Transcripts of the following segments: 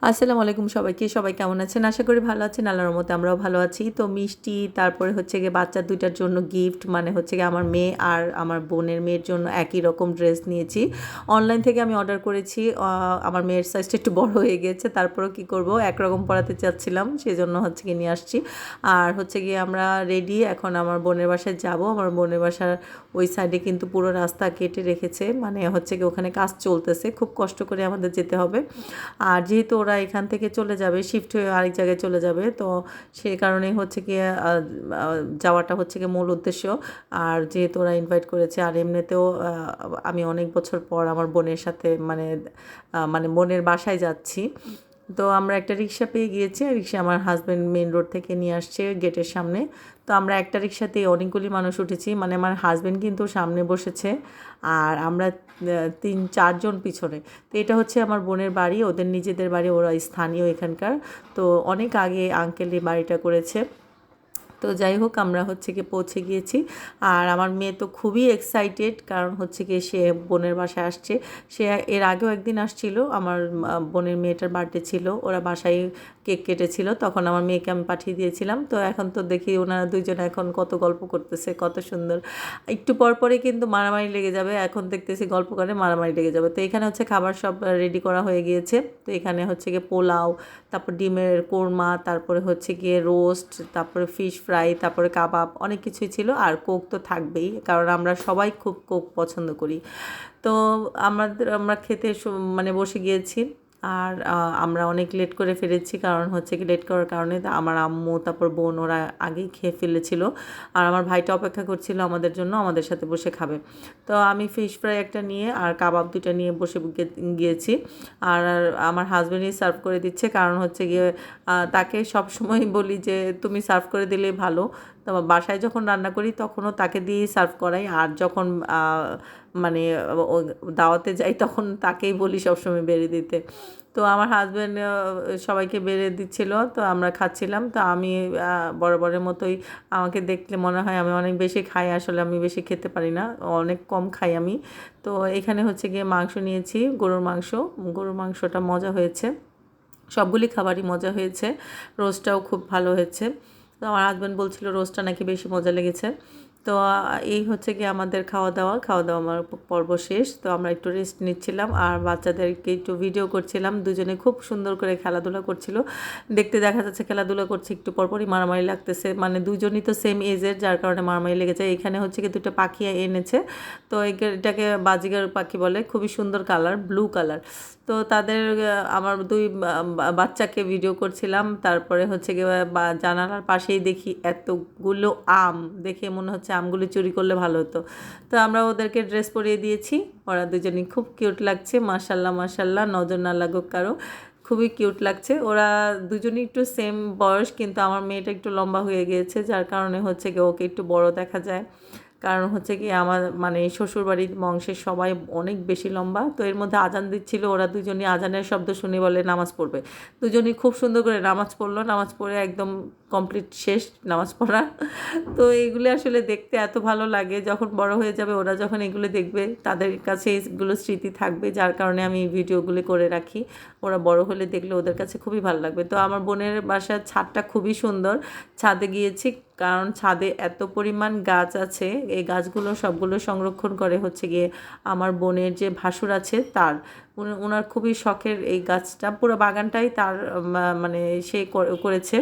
আসসালামু আলাইকুম সবাইকে। সবাই কেমন আছেন? আশা করি ভালো আছেন। আল্লাহর রহমতে আমরাও ভালো আছি। তো মিষ্টি, তারপরে হচ্ছে গিয়ে বাচ্চা ২ টার জন্য গিফট, মানে হচ্ছে গিয়ে আমার মেয়ে আর আমার বোনের মেয়ের জন্য একই রকম ড্রেস নিয়েছি। অনলাইন থেকে আমি অর্ডার করেছি। আমার মেয়ের সাইজটা একটু বড় হয়ে গিয়েছে। তারপরেও কি করব, একরকম পড়াতে চাচ্ছিলাম, সেজন্য হচ্ছে গিয়ে নিয়ে আসছি। আর হচ্ছে গিয়ে আমরা রেডি, এখন আমার বোনের বাসায় যাব। আমার বোনের বাসার ওই সাইডে কিন্তু পুরো রাস্তা কেটে রেখেছে, মানে হচ্ছে গিয়ে ওখানে কাজ চলতেছে, খুব কষ্ট করে আমাদের যেতে হবে। আর যেহেতু ওরা এখান থেকে চলে যাবে, শিফট হয়ে আরেক জায়গায় চলে যাবে, তো সেই কারণেই হচ্ছে গিয়ে যাওয়াটা হচ্ছে গিয়ে মূল উদ্দেশ্য। আর যেহেতু ওরা ইনভাইট করেছে, আর এমনিতেও আমি অনেক বছর পর আমার বোনের সাথে মানে বোনের বাসায় যাচ্ছি। তো আমরা একটা রিক্সা পেয়ে গিয়েছি, রিক্সা আমার হাজব্যান্ড মেন রোড থেকে নিয়ে আসছে গেটের সামনে। তো আমরা একটা রিক্সাতে অনেকগুলি মানুষ উঠেছি, মানে আমার হাজব্যান্ড কিন্তু সামনে বসেছে আর আমরা ৩-৪ জন পিছনে। তো এটা হচ্ছে আমার বোনের বাড়ি, ওদের নিজেদের বাড়ি, ওরা স্থানীয় এখানকার। তো অনেক আগে আঙ্কেল এই বাড়িটা করেছে। তো যাই হোক, আমরা হচ্ছে গিয়ে পৌঁছে গিয়েছি। আর আমার মেয়ে তো খুবই এক্সাইটেড, কারণ হচ্ছে গিয়ে সে বোনের বাসায় আসছে। সে এর আগেও একদিন আসছিল, আমার বোনের মেয়েটার বার্থডে ছিল, ওরা বাসায় কেক কেটেছিল, তখন আমার মেয়েকে আমি পাঠিয়ে দিয়েছিলাম। তো এখন তো দেখি ওনারা দুইজনে এখন কত গল্প করতেছে, কত সুন্দর। একটু পর পরে কিন্তু মারামারি লেগে যাবে, এখন দেখতেছি গল্প করে মারামারি লেগে যাবে। তো এখানে হচ্ছে খাবার সব রেডি করা হয়ে গিয়েছে। তো এখানে হচ্ছে গিয়ে পোলাও, তারপর ডিমের কোরমা, তারপরে হচ্ছে গিয়ে রোস্ট, তারপরে ফিশ ফ্রাই, তারপরে কাবাব, অনেক কিছুই ছিল। আর কোক তো থাকবেই, কারণ আমরা সবাই খুব কোক পছন্দ করি। তো আমরা খেতে মানে বসে গিয়েছি। আর আমরা অনেক লেট করে ফিরেছি, কারণ হচ্ছে কি লেট করার কারণে আমার আম্মু, তারপর বোন, ওরা আগেই খেয়ে ফেলেছিল। আর আমার ভাইটা অপেক্ষা করছিল আমাদের জন্য, আমাদের সাথে বসে খাবে। তো আমি ফিশ ফ্রাই একটা নিয়ে আর কাবাব 2টা নিয়ে বসে গিয়েছি। আর আমার হাজব্যান্ডই সার্ভ করে দিচ্ছে, কারণ হচ্ছে গিয়ে তাকে সবসময় বলি যে তুমি সার্ভ করে দিলেই ভালো। তো বাসায় যখন রান্না করি তখনও তাকে দিয়েই সার্ভ করাই, আর যখন মানে দাওয়াতে যাই তখন তাকেই বলি সবসময় বেড়ে দিতে। তো আমার হাজব্যান্ড সবাইকে বেড়ে দিচ্ছিল, তো আমরা খাচ্ছিলাম। তো আমি বরাবরের মতোই, আমাকে দেখলে মনে হয় আমি অনেক বেশি খাই, আসলে আমি বেশি খেতে পারি না, অনেক কম খাই আমি। তো এখানে হচ্ছে গিয়ে মাংস নিয়েছি, গরুর মাংস। গরুর মাংসটা মজা হয়েছে, সবগুলি খাবারই মজা হয়েছে। রোস্টটাও খুব ভালো হয়েছে। তো আমার হাজব্যান্ড বলছিল রোস্টটা নাকি বেশি মজা লেগেছে। তো এই হচ্ছে গিয়ে আমাদের খাওয়া দাওয়া আমার পর্ব শেষ। তো আমরা একটু রেস্ট নিচ্ছিলাম আর বাচ্চাদেরকে একটু ভিডিও করছিলাম। দুজনে খুব সুন্দর করে খেলাধুলা করছিল, দেখতে দেখা যাচ্ছে খেলাধুলা করছে, একটু পরপরই মারামারি লাগতেছে, মানে দুজনই তো সেম এজের, যার কারণে মারামারি লেগেছে। এখানে হচ্ছে কি 2টা পাখি এনেছে। তো এটাকে বাজিগার পাখি বলে, খুবই সুন্দর কালার, ব্লু কালার। তো তাদের আমার 2 বাচ্চাকে ভিডিও করছিলাম। তারপরে হচ্ছে গিয়ে জানালার পাশেই দেখি এতগুলো আম, দেখে মনে হচ্ছে আমগুলো চুরি করলে ভালো হতো। তো আমরা ওদেরকে ড্রেস পরিয়ে দিয়েছি। ওরা দুজনই খুব কিউট লাগছে, মাশাল্লাহ মাশাল্লাহ, নজর না লাগুক কারো, খুবই কিউট লাগছে। ওরা দুজনই একটু সেম বয়স, কিন্তু আমার মেয়েটা একটু লম্বা হয়ে গিয়েছে, যার কারণে হচ্ছে গিয়ে ওকে একটু বড় দেখা যায়। কারণ হচ্ছে কি আমার মানে শ্বশুরবাড়ির বংশের সবাই অনেক বেশি লম্বা। তো এর মধ্যে আজান দিচ্ছিল, ওরা দুজনই আজানের শব্দ শুনে বলে নামাজ পড়বে। দুজনই খুব সুন্দর করে নামাজ পড়লো, নামাজ পড়ে একদম কমপ্লিট শেষ নামাজ পড়া। তো এইগুলো আসলে দেখতে এত ভালো লাগে, যখন বড় হয়ে যাবে ওরা যখন এগুলো দেখবে তাদের কাছে এইগুলো স্মৃতি থাকবে, যার কারণে আমি এই ভিডিওগুলি করে রাখি। ওরা বড় হলে দেখলে ওদের কাছে খুবই ভালো লাগবে। তো আমার বোনের বাসার ছাদটা খুবই সুন্দর, ছাদে গিয়েছি, কারণ ছাদে এত পরিমাণ গাছ আছে, এই গাছগুলো সবগুলো সংরক্ষণ করে হচ্ছে গিয়ে আমার বোনের যে ভাসুর আছে তার, ওনার খুবই শখের এই গাছটা, পুরো বাগানটাই তার, মানে সে করেছে।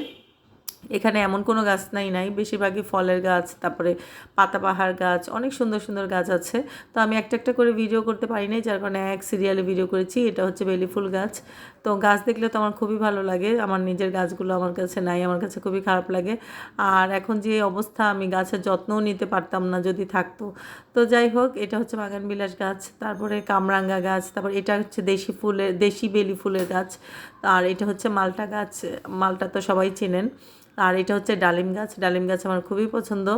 এখানে এমন কোনো গাছ নাই, বেশিরভাগই ফলের গাছ, তারপরে পাতাবাহার গাছ, অনেক সুন্দর সুন্দর গাছ আছে। তো আমি একটা একটা করে ভিডিও করতে পারি নাই, যার কারণে এক সিরিয়ালে ভিডিও করেছি। এটা হচ্ছে বেলি ফুল গাছ। তো গাছ দেখলে তো আমার খুবই ভালো লাগে, আমার নিজের গাছগুলো আমার কাছে নাই, আমার কাছে খুবই খারাপ লাগে। আর এখন যে অবস্থা, আমি গাছের যত্নও নিতে পারতাম না যদি থাকতো। তো যাই হোক, এটা হচ্ছে বাগানবিলাস গাছ, তারপরে কামরাঙ্গা গাছ, তারপর এটা হচ্ছে দেশি বেলি ফুলের গাছ। আর এটা হচ্ছে মালটা গাছ, মালটা তো সবাই চেনেন। আর এটা হচ্ছে ডালিম গাছ, ডালিম গাছ আমার খুবই পছন্দ।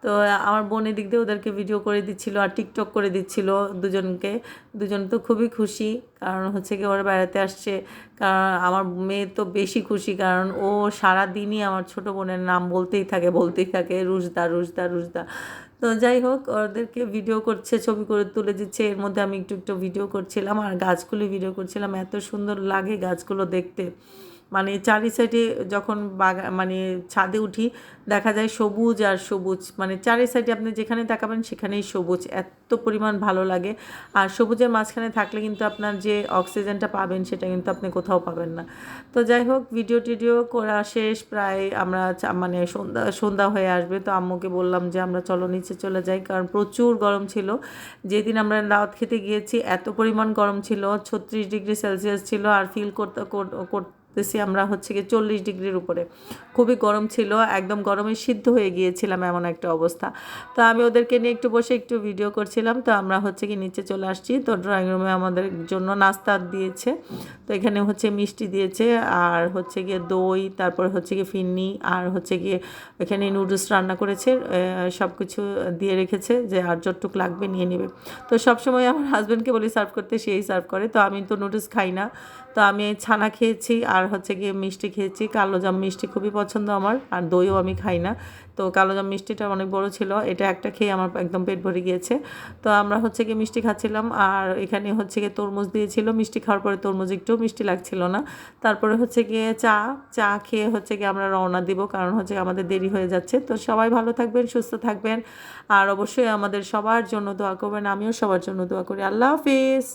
তো আমার বোন এদিক দিয়ে ওদেরকে ভিডিও করে দিচ্ছিল আর টিকটক করে দিচ্ছিল দুজনকে। দুজন তো খুবই খুশি, কারণ হচ্ছে কি ওরা বেড়াতে আসছে। কারণ আমার মেয়ে তো বেশি খুশি, কারণ ও সারা দিনই আমার ছোটো বোনের নাম বলতেই থাকে রুশদা রুশদা রুশদা। তো যাই হোক ওদেরকে ভিডিও করছে, ছবি করে তুলে দিচ্ছে, এর মধ্যে আমি একটু একটু ভিডিও করছিলাম আর গাছগুলি ভিডিও করছিলাম। এত সুন্দর লাগে গাছগুলো দেখতে, মানে চারি সাইডে যখন মানে ছাদে উঠি দেখা যায় সবুজ আর সবুজ, মানে চারি সাইডে আপনি যেখানে তাকাবেন সেখানেই সবুজ, এত পরিমাণ ভালো লাগে। আর সবুজের মাঝখানে থাকলে কিন্তু আপনার যে অক্সিজেনটা পাবেন সেটা কিন্তু আপনি কোথাও পাবেন না। তো যাই হোক ভিডিও টিডিও করা শেষ, প্রায় আমরা মানে সন্ধ্যা সন্ধ্যা হয়ে আসবে, তো আম্মুকে বললাম যে আমরা চলো নিচে চলে যাই, কারণ প্রচুর গরম ছিল। যেদিন আমরা দাওয়াত খেতে গিয়েছি এত পরিমাণ গরম ছিল, 36 ডিগ্রি সেলসিয়াস ছিল, আর ফিল করতেছি আমরা হচ্ছে গিয়ে 40 ডিগ্রির উপরে, খুবই গরম ছিল, একদম গরমে সিদ্ধ হয়ে গিয়েছিলাম এমন একটা অবস্থা। তো আমি ওদেরকে নিয়ে একটু বসে একটু ভিডিও করছিলাম। তো আমরা হচ্ছে কি নিচে চলে আসছি, তো ড্রয়িং রুমে আমাদের জন্য নাস্তা দিয়েছে। তো এখানে হচ্ছে মিষ্টি দিয়েছে, আর হচ্ছে গিয়ে দই, তারপরে হচ্ছে গিয়ে ফিরনি, আর হচ্ছে গিয়ে এখানে নুডলস রান্না করেছে, সব কিছু দিয়ে রেখেছে যে আর যতটুক লাগবে নিয়ে নেবে। তো সবসময় আমার হাজব্যান্ডকে বলি সার্ভ করতে, সেই সার্ভ করে। তো আমি তো নুডলস খাই না, তো আমি ছানা খেয়েছি আর হচ্ছে গিয়ে মিষ্টি খেয়েছি, কালোজাম মিষ্টি খুবই পছন্দ আমার, আর দইও আমি খাই না। তো কালোজাম মিষ্টিটা অনেক বড় ছিল, এটা একটা খেয়ে আমার একদম পেট ভরে গিয়েছে। তো আমরা হচ্ছে গিয়ে মিষ্টি খাচ্ছিলাম, আর এখানে হচ্ছে গিয়ে তরমুজ দিয়েছিল, মিষ্টি খাওয়ার পরে তরমুজ একটু মিষ্টি লাগছিল না। তারপরে হচ্ছে গিয়ে চা চা খেয়ে হচ্ছে গিয়ে আমরা রওনা দিব, কারণ হচ্ছে আমাদের দেরি হয়ে যাচ্ছে। তো সবাই ভালো থাকবেন, সুস্থ থাকবেন, আর অবশ্যই আমাদের সবার জন্য দোয়া করবেন, আমিও সবার জন্য দোয়া করি। আল্লাহ হাফিজ।